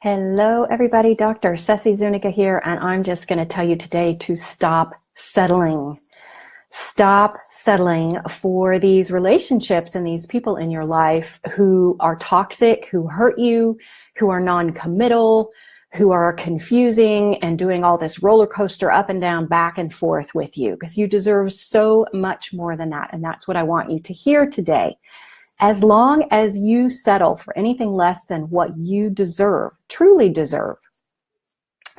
Hello, everybody. Dr. Ceci Zúñiga here, and I'm just going to tell you today to stop settling. Stop settling for these relationships and these people in your life who are toxic, who hurt you, who are non-committal, who are confusing and doing all this roller coaster up and down, back and forth with you, because you deserve so much more than that. And that's what I want you to hear today. As long as you settle for anything less than what you deserve, truly deserve,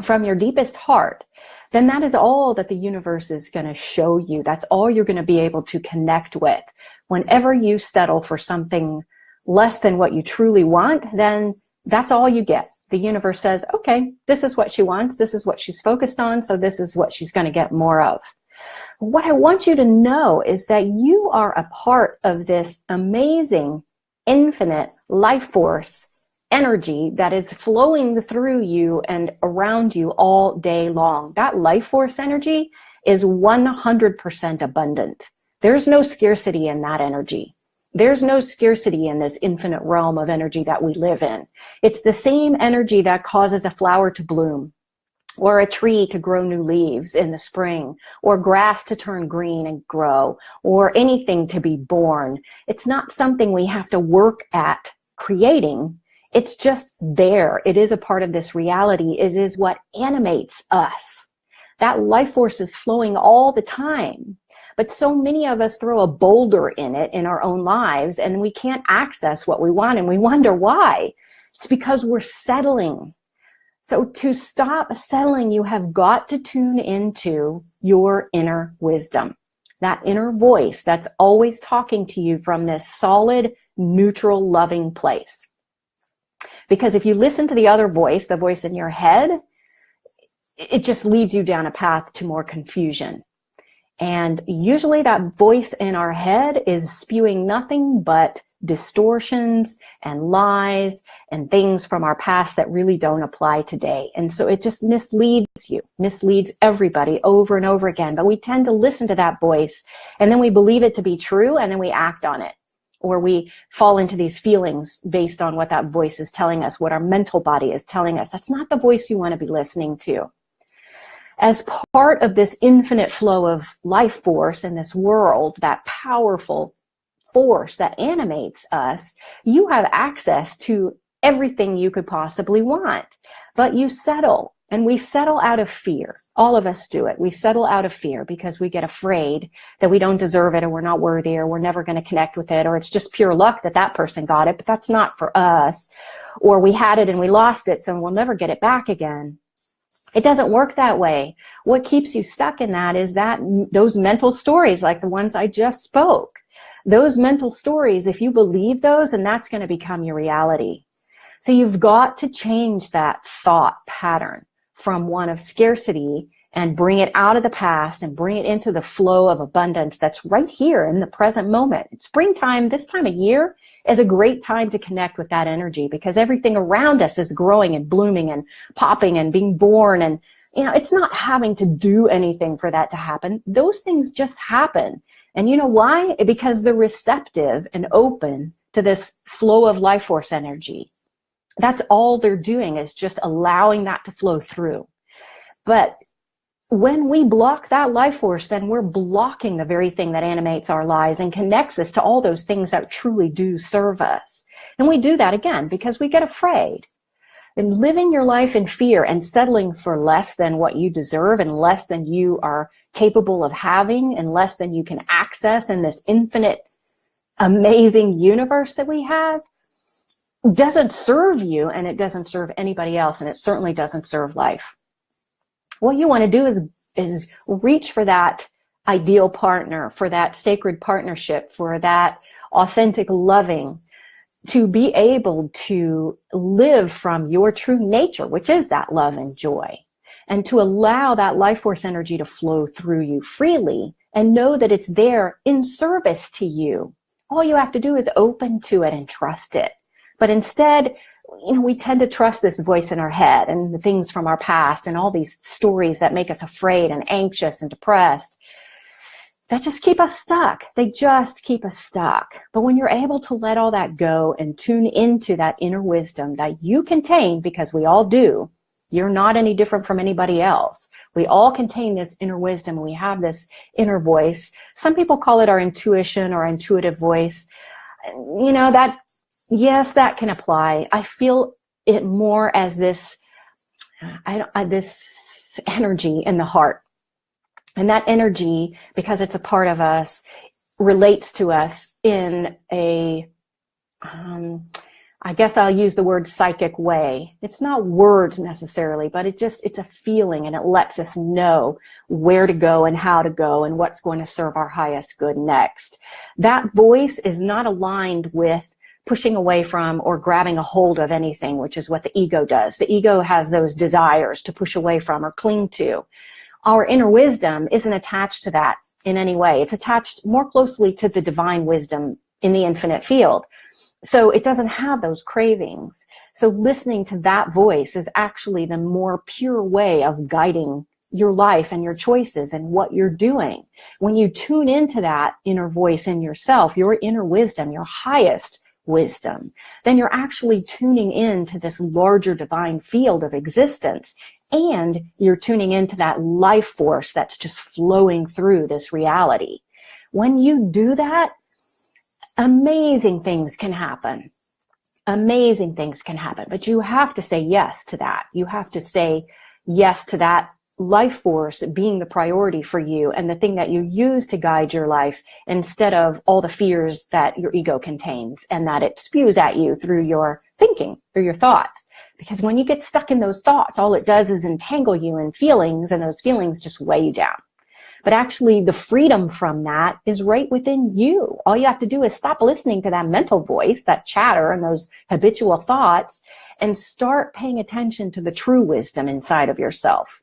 from your deepest heart, then that is all that the universe is going to show you. That's all you're going to be able to connect with. Whenever you settle for something less than what you truly want, then that's all you get. The universe says, okay, this is what she wants. This is what she's focused on. So this is what she's going to get more of. What I want you to know is that you are a part of this amazing, infinite life force energy that is flowing through you and around you all day long. That life force energy is 100% abundant. There's no scarcity in that energy. There's no scarcity in this infinite realm of energy that we live in. It's the same energy that causes a flower to bloom, or a tree to grow new leaves in the spring, or grass to turn green and grow, or anything to be born. It's not something we have to work at creating. It's just there. It is a part of this reality. It is what animates us. That life force is flowing all the time. But so many of us throw a boulder in it in our own lives, and we can't access what we want, and we wonder why. It's because we're settling. So to stop settling, you have got to tune into your inner wisdom, that inner voice that's always talking to you from this solid, neutral, loving place. Because if you listen to the other voice, the voice in your head, it just leads you down a path to more confusion. And usually that voice in our head is spewing nothing but distortions and lies and things from our past that really don't apply today. And so it just misleads you, misleads everybody over and over again. But we tend to listen to that voice, and then we believe it to be true, and then we act on it. Or we fall into these feelings based on what that voice is telling us, what our mental body is telling us. That's not the voice you want to be listening to. As part of this infinite flow of life force in this world, that powerful force that animates us, you have access to everything you could possibly want. But you settle, and we settle out of fear. All of us do it. We settle out of fear because we get afraid that we don't deserve it, or we're not worthy, or we're never going to connect with it, or it's just pure luck that that person got it, but that's not for us. Or we had it and we lost it, so we'll never get it back again. It doesn't work that way. What keeps you stuck in that is that those mental stories, like the ones I just spoke. Those mental stories, if you believe those, and that's going to become your reality. So you've got to change that thought pattern from one of scarcity and bring it out of the past and bring it into the flow of abundance that's right here in the present moment. Springtime, this time of year, is a great time to connect with that energy, because everything around us is growing and blooming and popping and being born. And, you know, it's not having to do anything for that to happen. Those things just happen. And you know why? Because they're receptive and open to this flow of life force energy. That's all they're doing, is just allowing that to flow through. But when we block that life force, then we're blocking the very thing that animates our lives and connects us to all those things that truly do serve us. And we do that again because we get afraid. And living your life in fear and settling for less than what you deserve and less than you are capable of having and less than you can access in this infinite, amazing universe that we have doesn't serve you, and it doesn't serve anybody else, and it certainly doesn't serve life. What you want to do is reach for that ideal partner, for that sacred partnership, for that authentic loving, to be able to live from your true nature, which is that love and joy, and to allow that life force energy to flow through you freely and know that it's there in service to you. All you have to do is open to it and trust it. But instead, you know, we tend to trust this voice in our head and the things from our past and all these stories that make us afraid and anxious and depressed. that just keep us stuck. They just keep us stuck. But when you're able to let all that go and tune into that inner wisdom that you contain, because we all do, you're not any different from anybody else. We all contain this inner wisdom. We have this inner voice. Some people call it our intuition or intuitive voice. You know, that, yes, that can apply. I feel it more as this, this energy in the heart. And that energy, because it's a part of us, relates to us in a, I guess I'll use the word psychic way. It's not words necessarily, but it's a feeling, and it lets us know where to go and how to go and what's going to serve our highest good next. That voice is not aligned with pushing away from or grabbing a hold of anything, which is what the ego does. The ego has those desires to push away from or cling to. Our inner wisdom isn't attached to that in any way. It's attached more closely to the divine wisdom in the infinite field. So it doesn't have those cravings. So listening to that voice is actually the more pure way of guiding your life and your choices and what you're doing. When you tune into that inner voice in yourself, your inner wisdom, your highest wisdom, then you're actually tuning into this larger divine field of existence. And you're tuning into that life force that's just flowing through this reality. When you do that, amazing things can happen. Amazing things can happen. But you have to say yes to that. You have to say yes to that life force being the priority for you and the thing that you use to guide your life, instead of all the fears that your ego contains and that it spews at you through your thinking, through your thoughts. Because when you get stuck in those thoughts, all it does is entangle you in feelings, and those feelings just weigh you down. But actually, the freedom from that is right within you. All you have to do is stop listening to that mental voice, that chatter, and those habitual thoughts, and start paying attention to the true wisdom inside of yourself.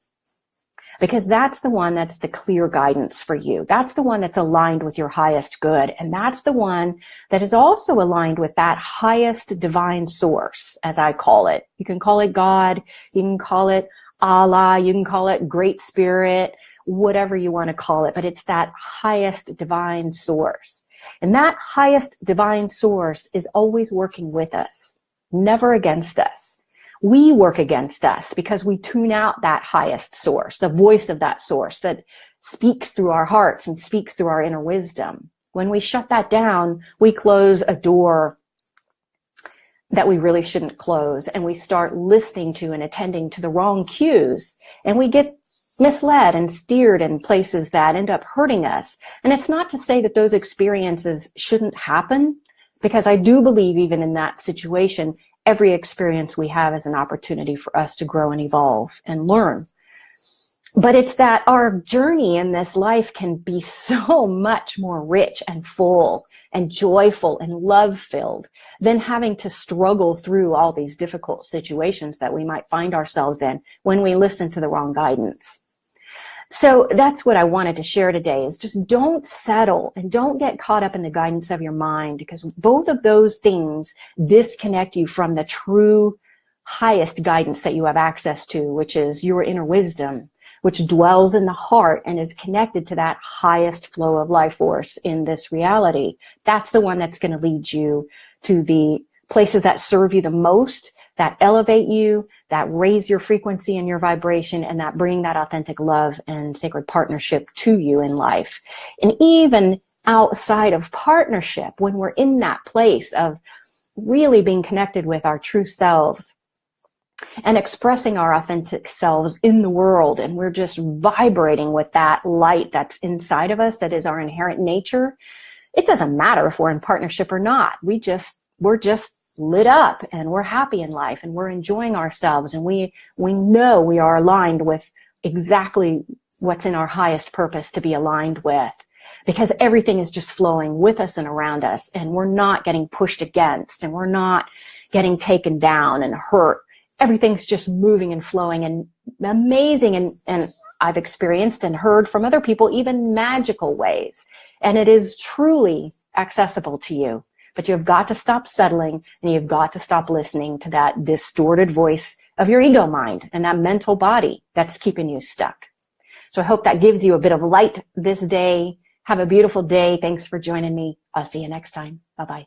Because that's the one that's the clear guidance for you. That's the one that's aligned with your highest good. And that's the one that is also aligned with that highest divine source, as I call it. You can call it God, you can call it Allah, you can call it Great Spirit, whatever you want to call it, but it's that highest divine source. And that highest divine source is always working with us, never against us. We work against us because we tune out that highest source, the voice of that source that speaks through our hearts and speaks through our inner wisdom. When we shut that down, we close a door that we really shouldn't close, and we start listening to and attending to the wrong cues, and we get misled and steered in places that end up hurting us. And it's not to say that those experiences shouldn't happen, because I do believe even in that situation, every experience we have is an opportunity for us to grow and evolve and learn. But it's that our journey in this life can be so much more rich and full and joyful and love-filled than having to struggle through all these difficult situations that we might find ourselves in when we listen to the wrong guidance. So that's what I wanted to share today, is just don't settle and don't get caught up in the guidance of your mind, because both of those things disconnect you from the true highest guidance that you have access to, which is your inner wisdom, which dwells in the heart and is connected to that highest flow of life force in this reality. That's the one that's going to lead you to the places that serve you the most, that elevate you, that raise your frequency and your vibration, and that bring that authentic love and sacred partnership to you in life. And even outside of partnership, when we're in that place of really being connected with our true selves and expressing our authentic selves in the world, and we're just vibrating with that light that's inside of us, that is our inherent nature, it doesn't matter if we're in partnership or not. We're just lit up, and we're happy in life, and we're enjoying ourselves, and we know we are aligned with exactly what's in our highest purpose to be aligned with, because everything is just flowing with us and around us, and we're not getting pushed against, and we're not getting taken down and hurt. Everything's just moving and flowing and amazing, and I've experienced and heard from other people even magical ways, and it is truly accessible to you. But you've got to stop settling, and you've got to stop listening to that distorted voice of your ego mind and that mental body that's keeping you stuck. So I hope that gives you a bit of light this day. Have a beautiful day. Thanks for joining me. I'll see you next time. Bye-bye.